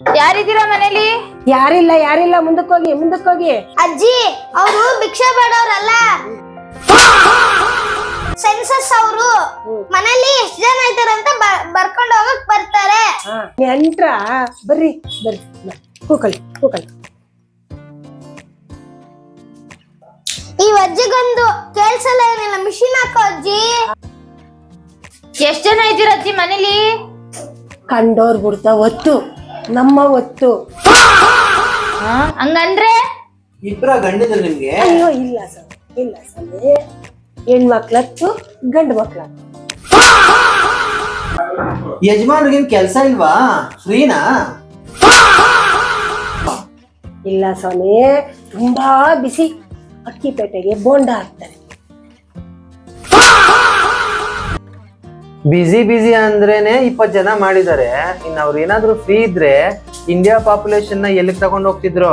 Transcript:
ಯಾರಿದ್ದೀರಾ ಮನೇಲಿ? ಯಾರಿಲ್ಲ ಮುಂದಕ್ಕೋಗಿ ಅಜ್ಜಿ ಅವರು ಭಿಕ್ಷೆ ಬೇಡವ್ರಲ್ಲ, ಸೆನ್ಸಸ್ ಅವರು. ಮನೇಲಿ ಎಷ್ಟ್ ಜನ ಇದ್ದಾರಂತ ಬರ್ಕೊಂಡು ಹೋಗಕ್ ಬರ್ತಾರೆ. ನೆಂಟ್ರ ಬರ್ರಿ ಕೂಕಳಿ ಈ ಅಜ್ಜಿಗೊಂದು ಕೇಳ್ಸಲ್ಲ ಏನಿಲ್ಲ, ಮಿಷಿನ್ ಹಾಕೋ ಅಜ್ಜಿ. ಎಷ್ಟ್ ಜನ ಇದ್ದೀರಾ ಅಜ್ಜಿ ಮನೇಲಿ? ಕಂಡೋರ್ ಬಿಡ್ತಾ ಒತ್ತು, ನಮ್ಮ ಒತ್ತು. ಹಂಗಂದ್ರೆ ಇಬ್ರ ಗಂಡಿದ್ರು ನಿಮ್ಗೆ? ಅಯ್ಯೋ ಇಲ್ಲ ಸ್ವಾಮಿ, ಹೆಣ್ಮಕ್ಳತ್ತು ಗಂಡು ಮಕ್ಳತ್ತು. ಯಜಮಾನ್ರಿಗೇನ್ ಕೆಲ್ಸ ಇಲ್ವಾ? ಫ್ರೀನಾ? ಇಲ್ಲ ಸ್ವಾಮಿ, ತುಂಬಾ ಬಿಸಿ. ಅಕ್ಕಿ ಪೇಟೆಗೆ ಬೋಂಡ ಹಾಕ್ತಾರೆ. ಬಿಸಿ ಅಂದ್ರೇನೆ 20 ಜನ ಮಾಡಿದ್ದಾರೆ. ಇನ್ನು ಅವ್ರು ಏನಾದ್ರು ಫ್ರೀ ಇದ್ರೆ ಇಂಡಿಯಾ ಪಾಪ್ಯುಲೇಷನ್ ನ ಎಲ್ಲಿಗೆ ತಗೊಂಡು ಹೋಗ್ತಿದ್ರು?